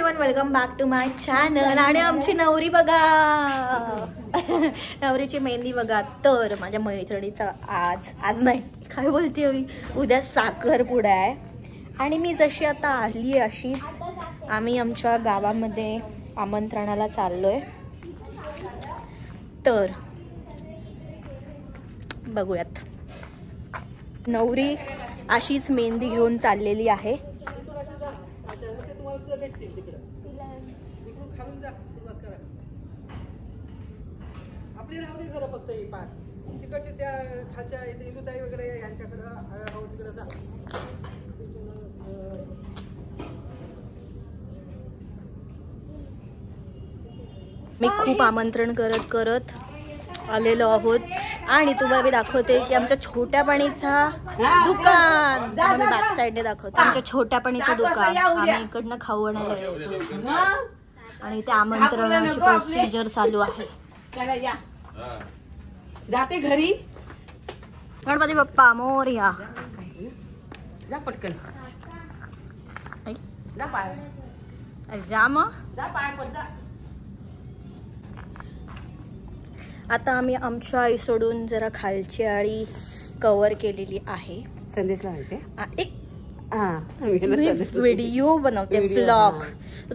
Everyone, welcome back to my channel. आणि आमची नवरी बघा, नवरीची मेहंदी बघा. तर माझ्या मैत्रिणीचा आज नाही, काय बोलते मी, उद्या साखरपुडा आहे. आणि मी जशी आता आली अशीच आम्ही आमच्या गावामध्ये आमंत्रणाला चाललोय. तर बघूयात. नवरी अशीच मेहंदी घेऊन चाललेली आहे. आपली राहू दे खरं, फक्त ही 5 तिकडचे त्या खालच्या इलुताई वगैरे यांच्याकडं तिकडं जा. मी खूप आमंत्रण करत करत आलेलो आहोत. आणि तुम्हाला मी दाखवते की आमच्या छोट्या पाणीचा दुकान, मी बॅक साईडने दाखवते. आमच्या छोट्या पाणीचं दुकान, आम्ही इकडनं खाऊ आणायला यायचो. आणि त्या आमंत्रणाची प्रोसिजर चालू आहे. जाते घरी. गणपती बाप्पा मोरया. जा पटकन, जा पाय, जा मग, जा पाय पड जा. आता आम्ही आमच्या आई सोडून जरा खालची आळी कव्हर केलेली आहे. संदेशला माहिती व्हिडिओ बनवते, व्लॉग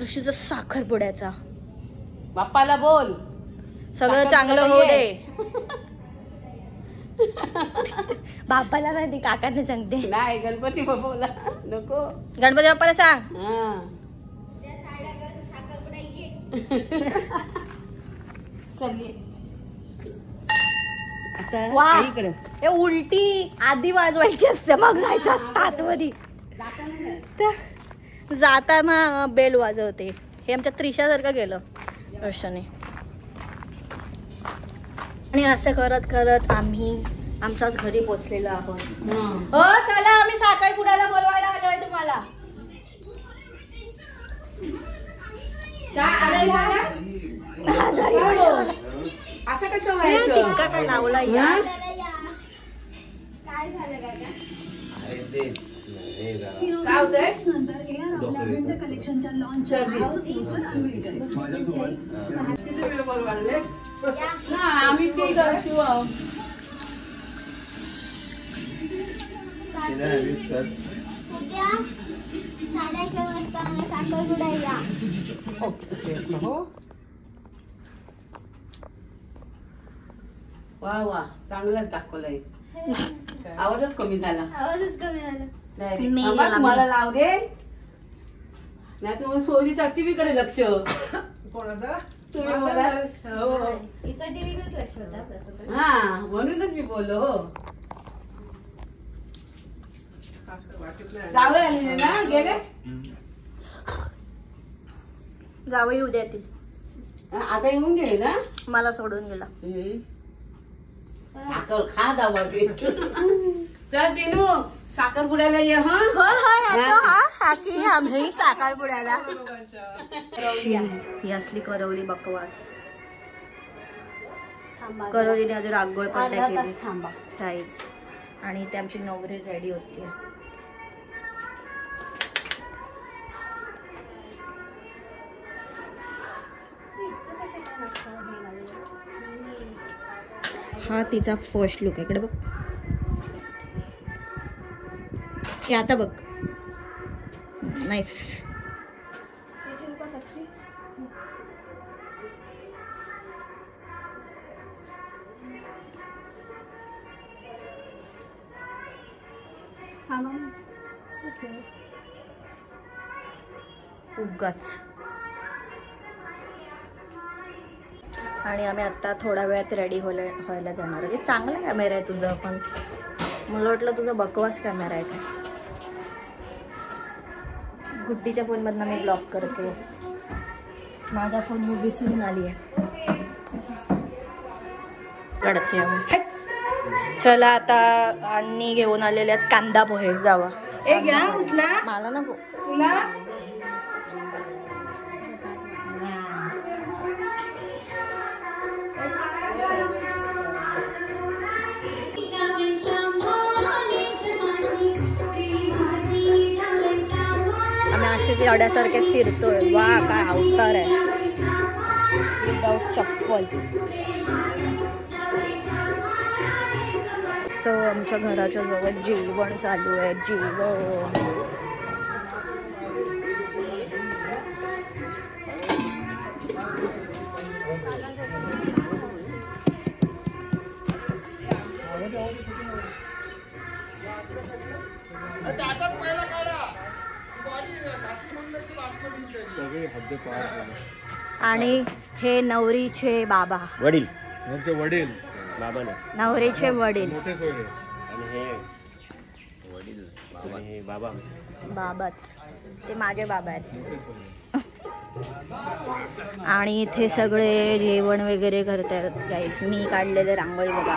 ऋषीचा साखरपुड्याचा. बाप्पाला बोल सगळं चांगलं होऊ दे. बाप्पाला नाही, काकांना सांगते. नाही, गणपती बाप्पाला नको, गणपती बाप्पाला सांग. हे उलटी आधी वाजवायची असते, मग जायचं आतमध्ये. जाताना बेल वाजवते. हे आमच्या त्रिशासारखं गेलं वर्षाने. आणि असं करत करत आम्ही आमच्याच घरी पोचलेलो आहोत. हो चला, आम्ही साखरपुड्याला बोलवायला आलोय तुम्हाला. असं कसं व्हायचं? काय लावला यार. काय झालं काका? कलेक्शनच्या लॉन्च आम्ही ते शिव वा वा, चांगलाच दाखवलंय. आवाजच कमी झाला. तुम्हाला लाव दे, नाही तुम्ही सोयरीच्या टीव्हीकडे लक्ष. कोणाचा? तुम्ही बोला. हा, म्हणूनच मी बोललो. जावं आलेले ना, गेले जावं येऊ द्यातील. आता येऊन गेले ना, मला सोडून गेला. साखर खा जावं. चल दिनू, साखरपुड्याला ये. आम्ही साखरपुड्याला. ही असली करवली बकवास. करवलीने अजून आगोळ पट्ट्या केली काहीच. आणि ते आमची नवरी रेडी होती. हा तिचा फर्स्ट लुक आहे. इकडे बघ, हे आता बघ. नाईस. उगाच. आणि आम्ही आता थोड्या वेळात रेडी व्हायला जाणार आहे. चांगला कॅमेरा आहे तुझा, पण मला वाटलं तुझा बकवास कॅमेरा आहे का. गुड्डीच्या फोनमधनं मी ब्लॉग करते. माझा फोन मी विसरून आली आहे. काढते आम्ही. चला आता आणि घेऊन आलेले आहेत कांदा पोहे. जावा. मला नको. तुला येड्यासारखे फिरतोय. वा काय अवतार आहे, विदाउट चप्पल. सो आमच्या घराच्या जवळ जेवण चालू आहे. जेवण आणि हे नवरीचे बाबा, वडील वडील बाबा ना, नवरीचे वडील मोठे सोयरे आणि हे वडील बाबा, हे बाबा बाबाच, ते माझे बाबा आहेत. आणि इथे सगळे जेवण वगैरे करतात गाईस. मी काढलेले रांगोळी बघा.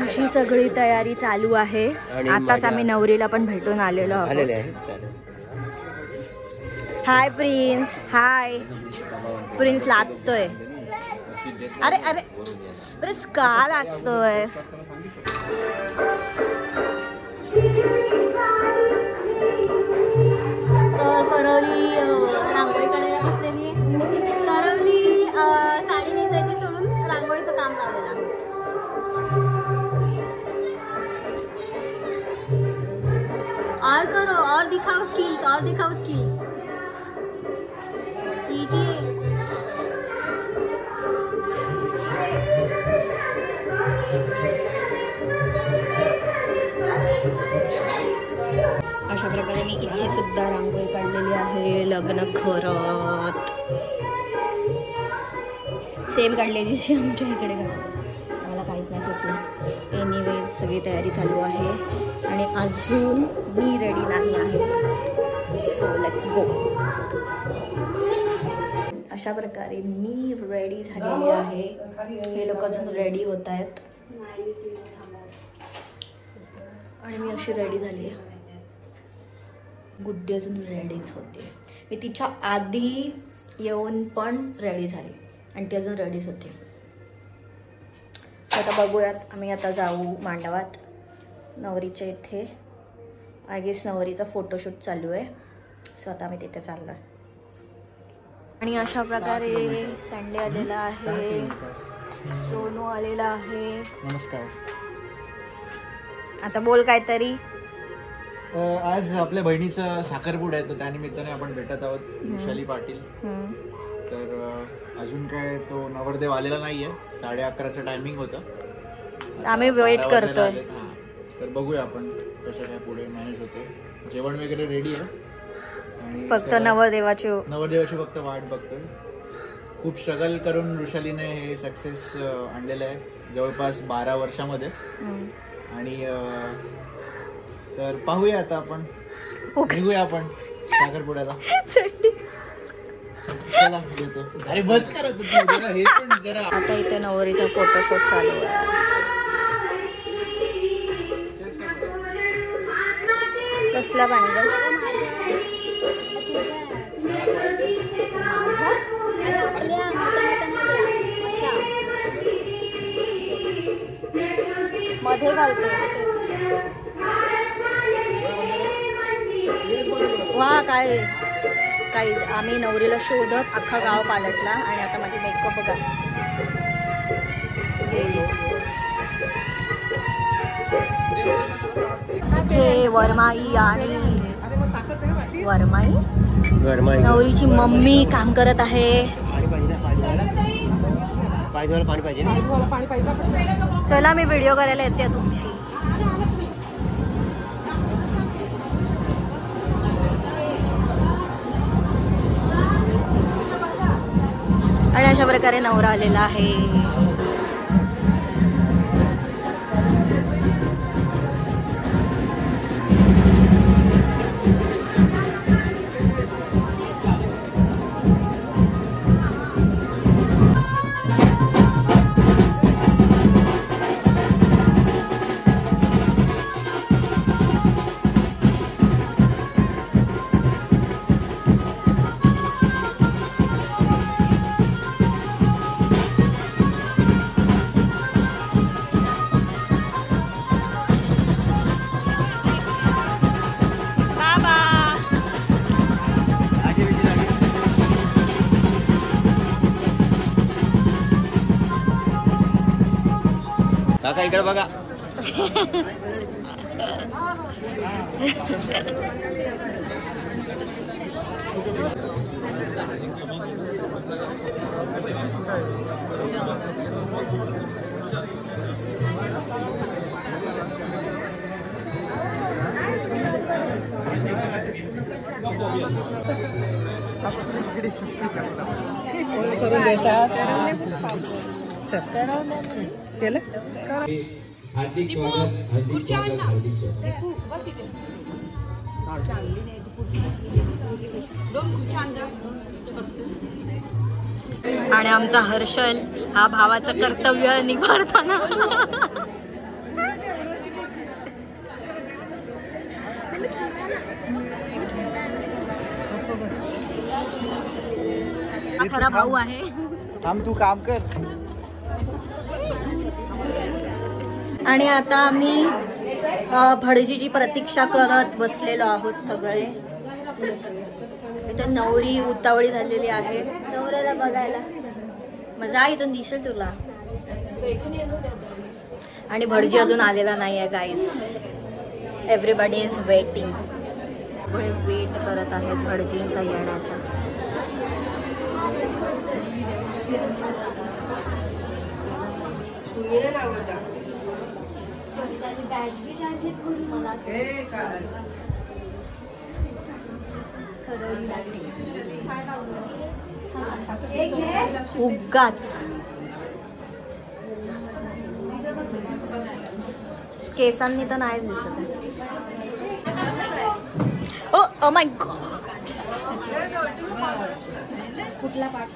अशी सगळी तयारी चालू आहे. आताच आम्ही नवरीला पण भेटून आलेलो आलेले आहोत. आहे. हाय प्रिन्स, हाय. प्रिन्स लाजतोय. अरे अरे प्रिन्स का लाजतोय? तर करवली रांगोळी काढायला बसलेली आहे. करवली साडी नेसायची सोडून रांगोळीचं काम लावलेलं आहे. और करो, और दिखाओ स्किल्स, और दिखाओ स्किल्स. कीजिए. अशा प्रकारे मी इथे सुद्धा रांगोळी काढलेली आहे. लग्न खरत सेम काढलेली जी आमच्या इकडे मला काहीच नाही सुचलं. एनिवे सगळी तयारी चालू आहे आणि अजून मी रेडी नाही आहे. So let's go. अशा प्रकारे मी रेडी झालेली आहे. हे लोक अजून रेडी होत आहेत आणि मी अशी रेडी झाली आहे. गुड्डी अजून रेडीच होते. मी तिच्या आधी येऊन पण रेडी झाली आणि ती अजून रेडीच होते. आता बघूयात. आम्ही आता जाऊ मांडवात नवरीच्या इथे. आय गेस नवरीचा फोटोशूट चालू आहे. सो आता आम्ही तिथे चाललो आहे. आणि अशा प्रकारे संडे आलेला आहे. सोनू आलेला आहे. नमस्कार. आता बोल काहीतरी. आज आपल्या बहिणीचा साखरपुडा आहे, तर त्यानिमित्ताने आपण भेटत आहोत. वैशाली पाटील. तर अजून काय तो नवरदेव आलेला नाहीये. 11:30चं टायमिंग होतं. आम्ही वेट करतोय. तर बघूया आपण कसं काय पुढे मॅनेज होते. जेवण वगैरे रेडी आहे आणि फक्त नवरदेवाची फक्त वाट बघतोय. खूप स्ट्रगल करून वृषालीने हे सक्सेस आणलेलं आहे जवळपास 12 वर्षामध्ये. आणि तर पाहूया आता आपण निघूया आपण साखरपुड्याला. चला येतो. अरे बस करा हे पण जरा. आता इथे नवरीचा फोटोशूट चालू आहे. कसला पाणी मध्ये घालतो. वा काय काही. आम्ही नवरीला शोधत अख्खा गाव पालटला आणि आता माझी मेकअप बघा. इथे वरमाई आणि वरमाई नवरीची मम्मी काम करत आहे. चला मी व्हिडिओ करायला येते तुमची. आणि अशा प्रकारे नवरा आलेला आहे. काका इकडे बघा. करून देतात. केलं हार्दिक स्वागत, हार्दिक स्वागत, हार्दिक स्वागत. आणि आमचा हर्षल हा भावाचं कर्तव्य निभावताना हा खरा भाऊ आहे. थांब तू काम कर. आणि आता आम्ही भटजीची प्रतीक्षा करत बसलेलो आहोत सगळे. इथं नवरी उतावळी झालेली आहे नवऱ्याला बघायला. मजा इथून दिसेल तुला. आणि भटजी अजून आलेला नाही आहे गाईज. Everybody is waiting. सगळे वेट करत आहेत भटजींचा येण्याचा. उगाच केसांनी तर नाही दिसत आहे. Oh my God. कुठला पाठ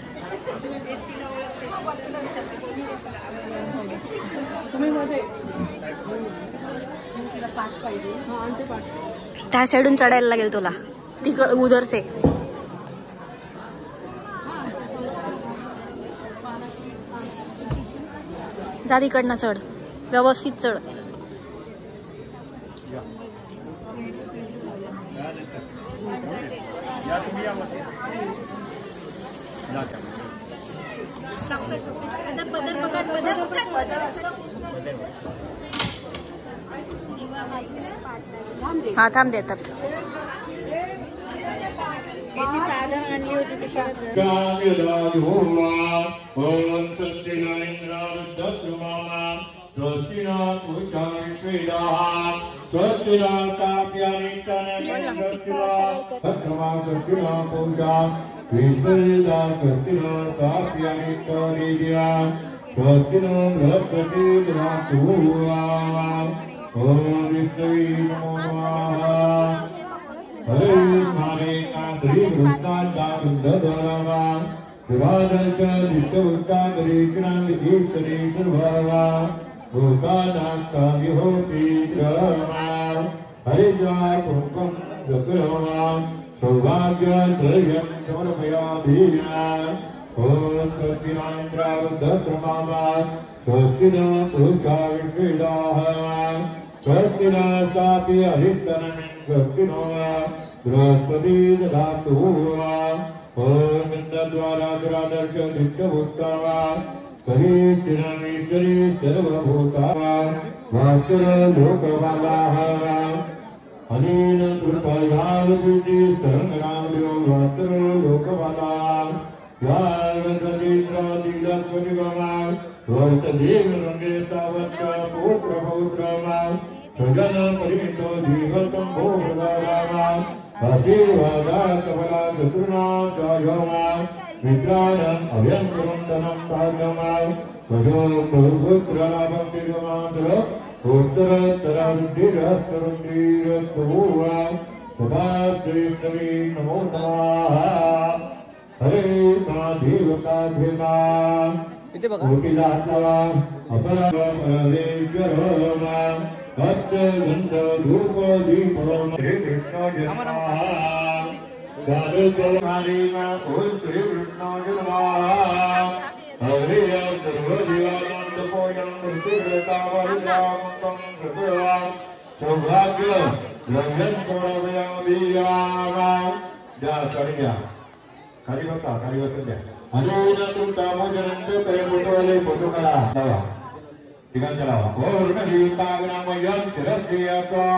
त्या साईडून चढायला लागेल तुला. तिकड उधर से जा. तिकडनं चढ. व्यवस्थित चढ. हा थांब देतात. आणली होती ती शरद. हरे मारे का श्री वृत्तांता वृद्धधरावा शिवादर्श नित्यवृत्ता करीक्षणां विधीक्षणे सर्वावा भूतानाक्का विहोती श्रमा हरे जय कुंकम जगरवा सौभाग्य श्रेयं समर्पयाधीना ओम सत्तिनान्द्रावृद्धक्रमावा स्वस्तिनो पुरुषा विश्वेदाः स्वस्तिना सापि हरिस्तनमिं स्वस्तिनो बृहस्पति दधातु ओम इंद्रद्वारा दुरादर्श नित्यभूतावा सहीश्वरी सर्वभूतावा भास्कर लोकवालाः अनेन कृपया विधि शरणरामयो भास्कर लोकवालाः यावद्रदीन्द्रादिलक्ष्मणिगमा वर्तदेवरङ्गे तावत् पुत्रपौत्रमा सजन परिमितो जीवतं भोगरामा आशीर्वादात्मला चतुर्णा चार्यमा मित्राणम् अभ्यन्तरं भागमा पशो बहुपुत्रलाभं दीर्घमात्र उत्तरोत्तरवृद्धिरस्तरुद्धिरस्तुवा तथा श्रीष्णवी नमो नमः हरे महादेवता धीमा कोटिलात्मवा अपराधेश्वरमा भक्तगन्ध धूप दीपम श्री कृष्ण जन्मा दारुचलमारीमा ओम श्री कृष्ण जन्मा हरे सर्वजीवानन्दपोयं मृत्युरतावरिदामं कृपया सौभाग्य लंघन कोणवयाभियामा जा चढ़ गया खाली बसा द्या आणि तुमचा मोजनंत करे फोटो वाले फोटो काढा लावा Dengan cara Om Tagnamayan Chirapiyata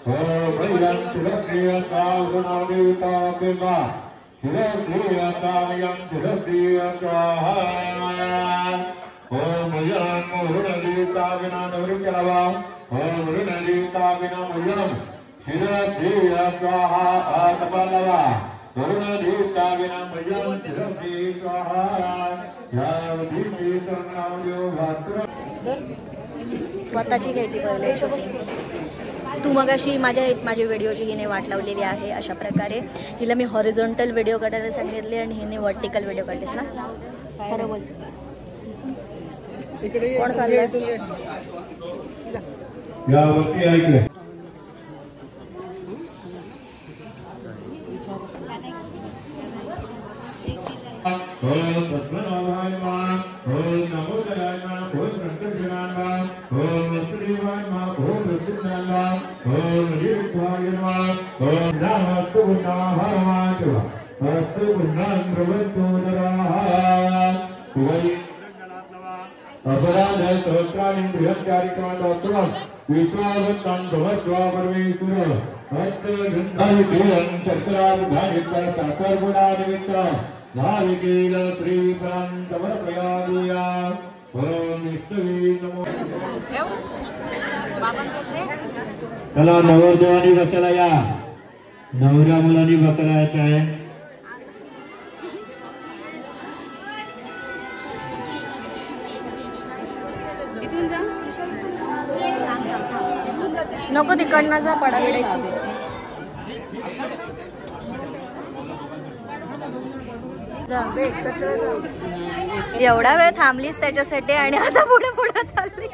Om Mayan Chirapiyata Gunadita Pima Chirapiyata Yang Chirapiyata Om Mayan Murunadita Gunadita Om Murunadita Gunamayan Chirapiyata Atapalava Murunadita Gunamayan Chirapiyata स्वतःची घ्यायची पहिले शूटिंग. तू मगाशी माझ्या व्हिडिओची हिने वाट लावलेली आहे. अशा प्रकारे हिला मी हॉरिझॉन्टल व्हिडिओ काढायला सांगितले आणि हिने व्हर्टिकल व्हिडिओ काढलेस ना. खरं बोल. कोण चाललंय? Om Pratmanavaya Namaha Om Namo Daraya Namaha Om Rankashana Namaha Om Vasudevaya Namaha Om Rattana Namaha Om Nirvaya Namaha Om Namastu Namaha Astu Gunan Pravattu Daraha Aparada Sotrani Brihachari Samadotram Vishwavatam Dhavatva Parmesura Atta Gandhari Kiran Chakra Bhagita Sakar Gunadivita नारिकेल त्रिफलं समर्पयामि ओम विष्णवे नमो. चला नवरदेवानी बसायला या. नवऱ्या मुलांनी बसायला यायचं आहे. नको तिकडनं जा पडाविडायची. एवढा वेळ थांबलीस त्याच्यासाठी आणि आता पुढे पुढे चालली.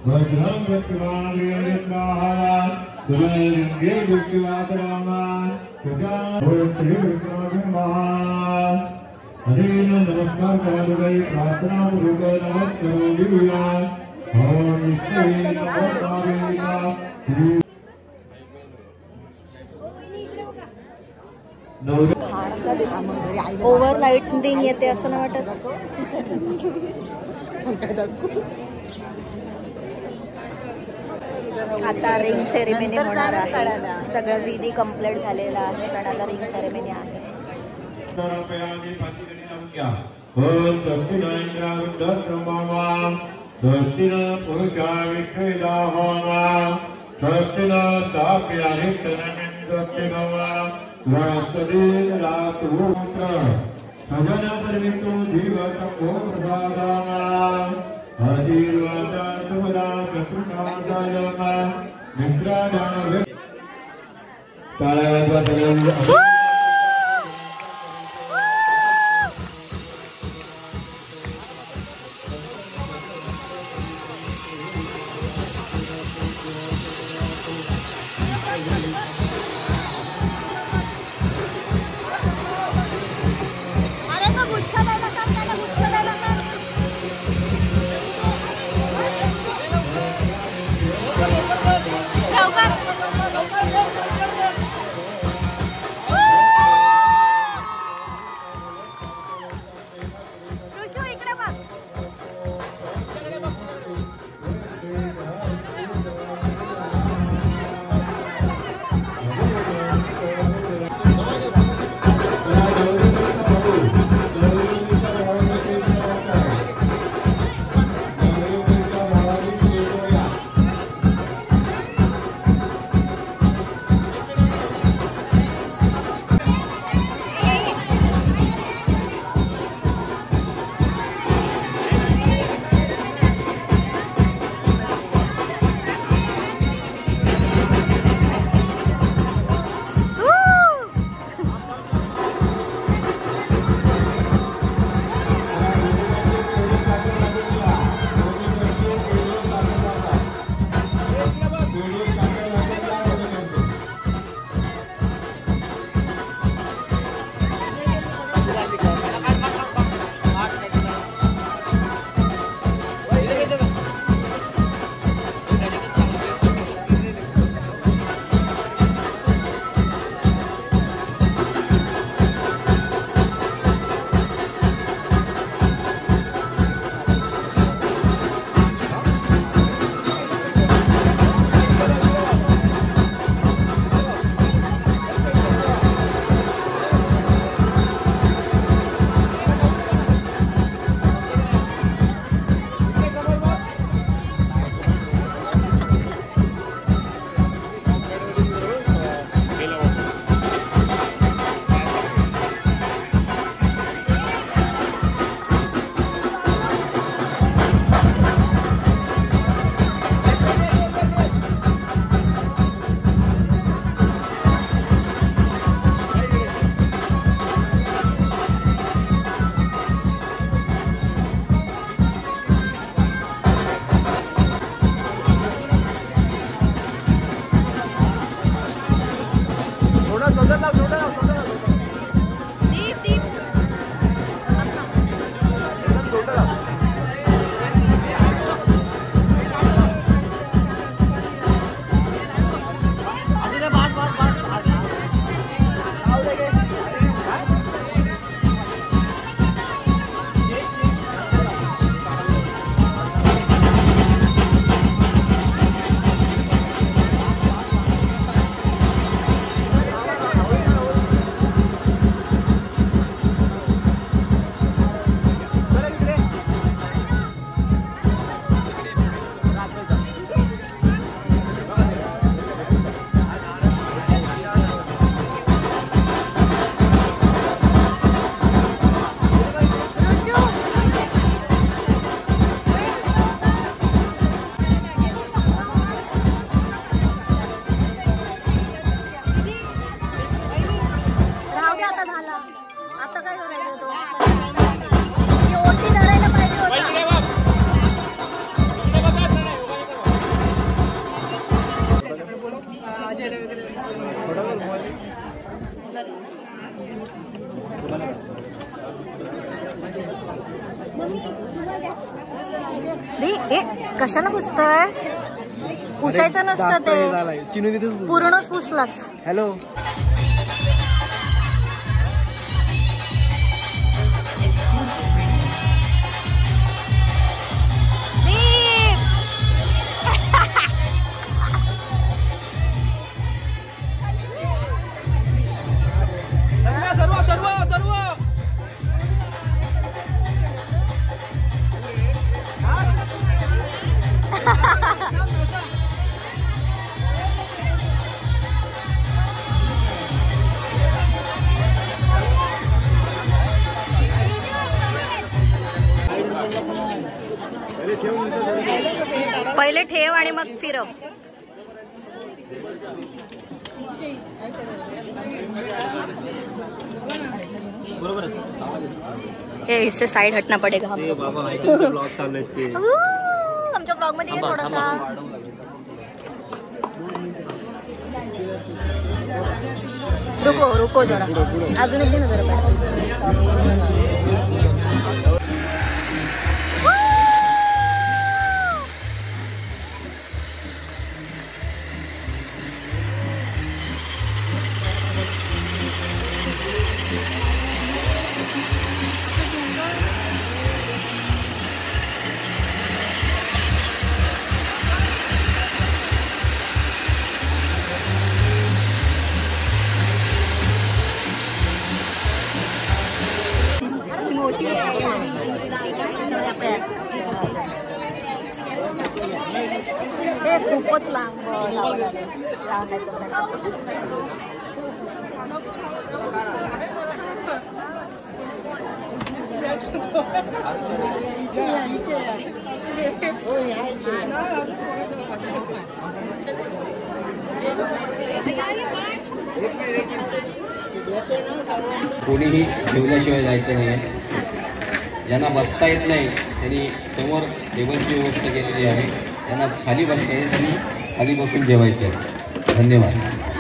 Vajram Vattvānirindāhā Suvairinge Dukkhivātarāmā Kajā Bhurtri Vikramahā Adina Namaskar Kamadavai Prātana Muruga Namaskaro Vivya Om Vishnu Namaskar over lighting येते असं नाही वाटत. आता रिंग सेरेमनी होणार आहे. सगळं विधी कंप्लीट झालेला आहे पण आता रिंग सेरेमनी आहे. ओम स्वस्तिन पुरुषा विश्वेदाहोमा स्वस्तिन सजन परमितो जीवतमो प्रसादामा आशीर्वादा सुमदा चतुर्नादायमा मित्रादान ताळ्या कशाला पुसतोयस? पुसायचं नसतं ते, पूर्णच पुसलास. हॅलो पहिले ठेव आणि मग फिरव. इससे साइड हटना पडेगा. आमच्या ब्लॉग मध्ये थोडासा रुको जरा, अजून एक दिन जरा. हे खूपच लांब कोणीही ठेवल्याशिवाय जायचं नाही. ज्यांना बसता येत नाही त्यांनी समोर टेबलची व्यवस्था केलेली आहे. त्यांना खाली बसता येत त्यांनी खाली बसून जेवायचे आहे. धन्यवाद.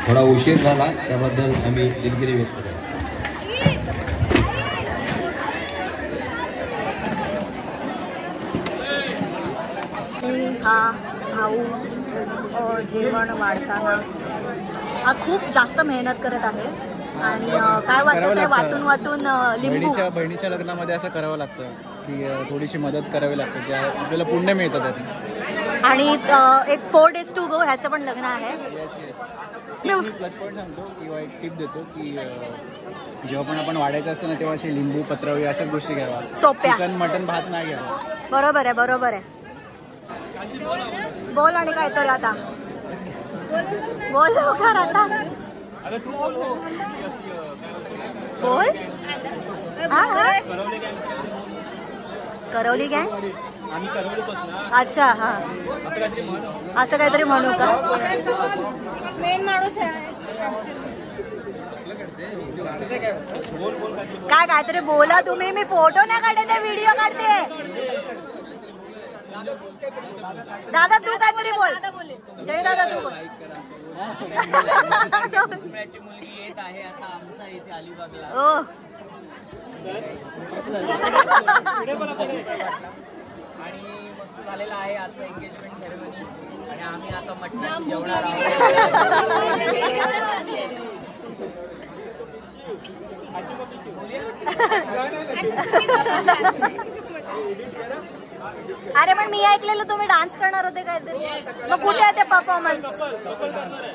थोडा उशीर झाला त्याबद्दल आम्ही दिलगिरी व्यक्त करतो. हा भाऊ जेवण वाढताना हा खूप जास्त मेहनत करत आहे. आणि काय वाटतं ते वाटून लिंबू. बहिणीच्या लग्नामध्ये असं करावं लागतं की थोडीशी मदत करावी लागते, त्या आपल्याला पुण्य मिळतं त्यात. आणि एक 4 days to go ह्याचं पण लग्न आहे. मी प्लस पॉईंट सांगतो किंवा एक टिप देतो की जेव्हा पण आपण वाढायचं असतं ना तेव्हा अशी लिंबू पत्रावळी अशाच गोष्टी घ्यावा. सोप्या. चिकन मटन भात नाही घ्यावा. बरोबर आहे. बोल आणि काहीतरी आता बोल लवकर आता बोल. करवली काय? अच्छा हा असं काहीतरी म्हणू का? मेन माणूस आहे काय? काहीतरी बोला तुम्ही. मी फोटो नाही काढते, व्हिडिओ काढते. दादा तू काहीतरी बोल. जय दादा तू बोल. मुलगी येत आहे आता आमच्या इथे अलिबागला. आणि मस्त झालेला आहे आजचा एंगेजमेंट सेरेमनी. आणि आम्ही आता मटणाची जेवणार आहोत. अरे पण मी ऐकलेलं तुम्ही डान्स करणार होते काहीतरी. मग कुठे आहे ते परफॉर्मन्स?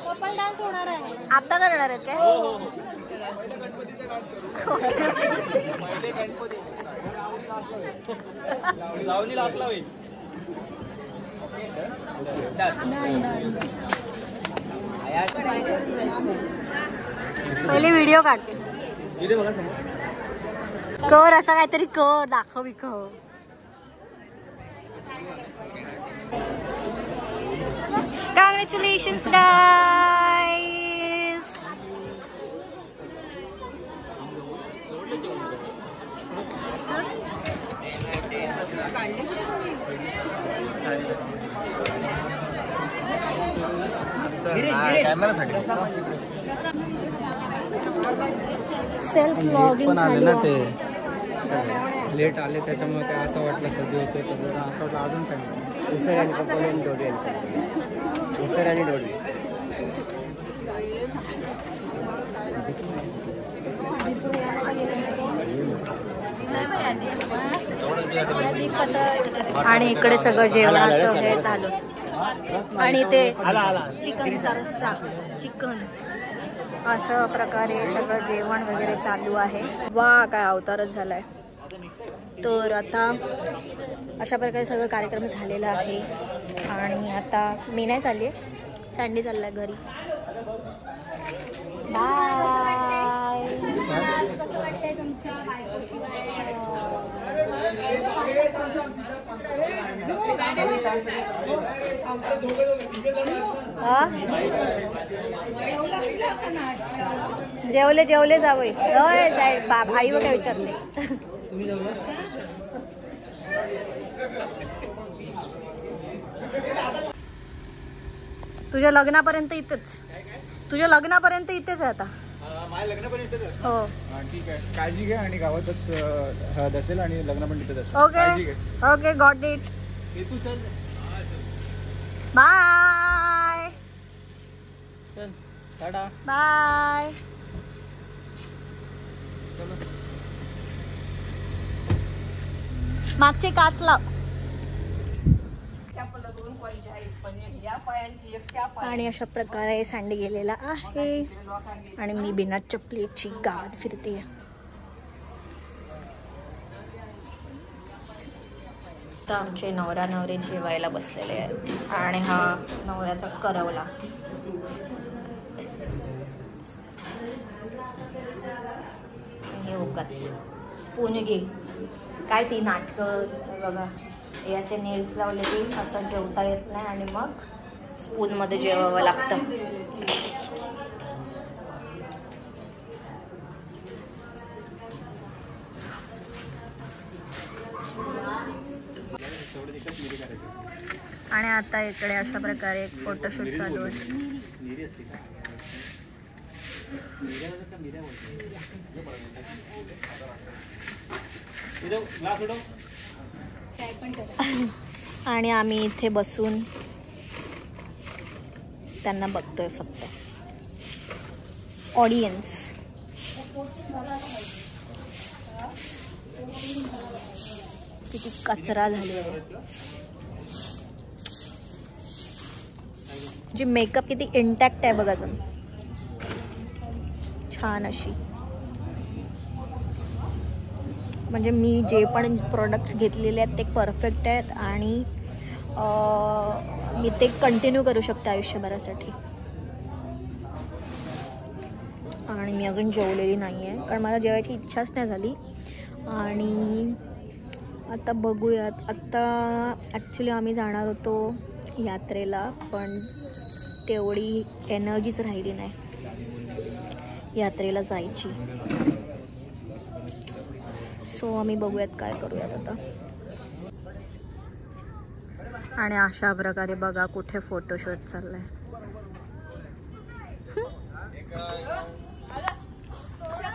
कपल डान्स होणार आहे आता. करणार आहेत काय? पहिले व्हिडिओ काढते. कर असं काहीतरी कर, दाखव विकव. Congratulations guys. सेल्फ व्लॉगिंग चालू आहे. लेट आले त्याच्यामुळे काय असं वाटलं कधी होते तर असं वाटलं अजून काय उसर आणि पप्पा आणि डोळे उसर आणि डोळे. आणि इकडे सगळं जेवणाचं हे झालं. आणि ते चिकनचा रस्सा, चिकन असं प्रकारे सगळं जेवण वगैरे चालू आहे. वा काय अवतारच झालाय. तर आता अशा प्रकारे सगळं कार्यक्रम झालेला आहे. आणि आता मी नाही चालली आहे, सँडी चाललाय घरी. बाय. कसं वाटतंय तुमच्या बायकोशिवाय? जेवले जेवले जावई. भाई व काय विचारले. तुझ्या लग्नापर्यंत इथेच. तुझ्या लग्नापर्यंत इथेच आहे आता. माझ्या लग्नापर्यंत हो ठीक आहे. काळजी घ्या आणि गावातच हळद असेल आणि लग्न पण तिथेच असेल. Okay okay got it. तू चल. बाय. चल टाटा बाय. मागचे काच लाव. आणि अशा प्रकारे सँडी गेलेला आहे आणि मी बिना चपलीची गावात फिरते. तर आमचे नवरा नवरी जेवायला बसलेले आहेत आणि हा नवऱ्याचा करवला. हे उगाच स्पून घे. काय ती नाटकं बघा. याचे नेल्स लावले की आता जेवता येत नाही आणि मग स्पूनमध्ये जेवावं लागतं. आणि आता इकडे अशा प्रकारे एक फोटोशूट चालू आहे. आणि आम्ही इथे बसून त्यांना बघतोय फक्त. ऑडियन्स किती कचरा झालेला आहे. जी मेकअप किती इंटॅक्ट आहे बघा अजून. छान अशी. म्हणजे मी जे पण प्रोडक्ट्स घेतलेले आहेत ते परफेक्ट आहेत आणि मी ते कंटिन्यू करू शकते आयुष्यभरासाठी. आणि मी अजून जेवलेली नाही आहे कारण मला जेवायची इच्छाच नाही झाली. आणि आता बघूयात. आत्ता ॲक्च्युली आम्ही जाणार होतो यात्रेला पण तेवढी एनर्जीच राहिली नाही यात्रेला जायची. सो आम्ही बघूयात काय करूयात आता. आणि अशा प्रकारे बघा कुठे फोटोशूट चाललाय.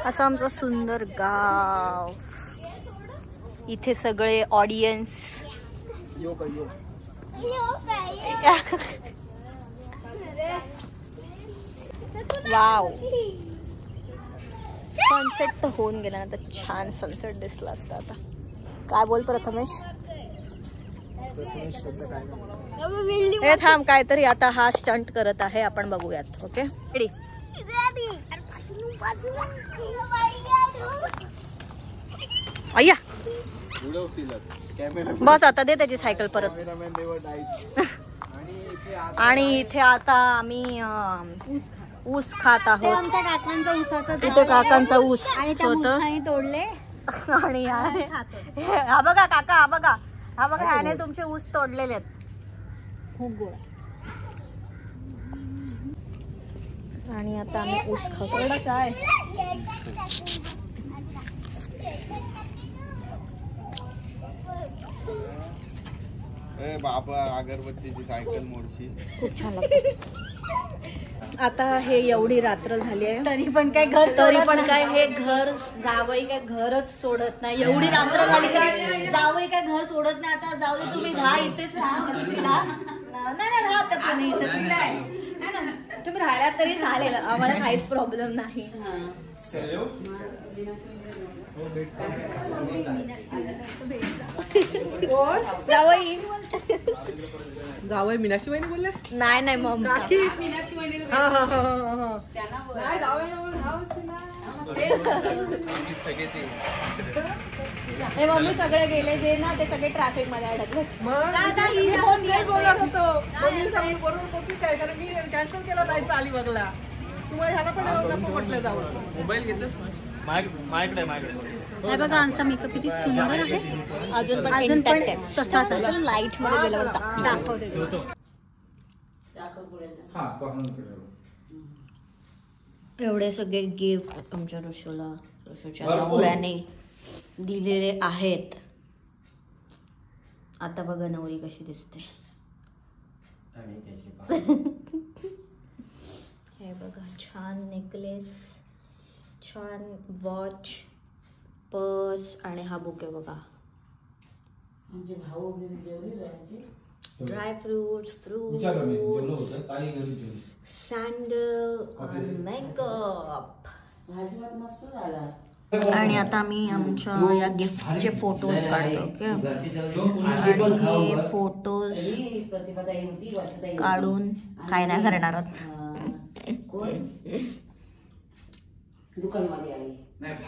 असं आमचं सुंदर गाव. इथे सगळे ऑडियन्स. वाव. सनसेट तर होऊन गेला ना, तर छान सनसेट दिसला असता. आता काय बोल प्रथमेश? हे थांब, काहीतरी आता हा स्टंट करत आहे, आपण बघूयात. Okay ready? अय्या बस आता दे त्याची सायकल परत. आणि इथे आता आम्ही ऊस खात आहोत. आमच्या काकांचा ऊसाचा इथे काकांचा ऊस होत तोडले आणि हा बघा काका, हा बघा, हा बघा, ह्याने तुमचे ऊस तोडलेले आहेत. खूप गोड. आणि आता आम्ही ऊस खातो. एवढाच आहे. बाबा अगरबत्तीची सायकल मोडशी. खूप छान लागतं. आता हे एवढी रात्र झाली आहे तरी पण काय घर हे घर जावई काय घरच सोडत नाही. एवढी रात्र झाली तरी जावई काय घर सोडत नाही. आता जाऊ दे, तुम्ही राहा इथेच राहा. नाही राहत तुम्ही इथेच, तुम्ही राहिला तरी चालेल, आम्हाला काहीच प्रॉब्लेम नाही. जावई जावई मीनाक्षी वहिनी बोलले? नाही मम्मी. हे मम्मी सगळे गेले जे ना, ते सगळे ट्रॅफिक मध्ये अडकले. कॅन्सल केला जायचं अलिबागला. तुम्हाला ह्याला पण म्हटलं जावं. मोबाईल घेतलंच माझ्याकडे. हे बघा आमचा मेकअप किती सुंदर आहे. अजून पण तसाच असेल. लाईट मध्ये गेल्यावर दाखवते. एवढे सगळे गिफ्ट आमच्या ऋषूच्या नवऱ्याने दिलेले आहेत. आता बघा नवरी कशी दिसते. हे बघा, छान नेकलेस, छान वॉच, पर्स आणि हा बुके बघा. Dry fruits, sandal, makeup. आणि आता आम्ही आमच्या या गिफ्टचे फोटोज काढतो. ओके, आणि हे फोटोज काढून काय नाही करणार आहोत.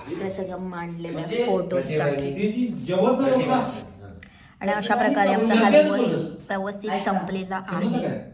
हे सगळं मांडलेलं फोटोजसाठी. आणि अशा प्रकारे आमचा हा दिवस व्यवस्थित संपलेला आहे.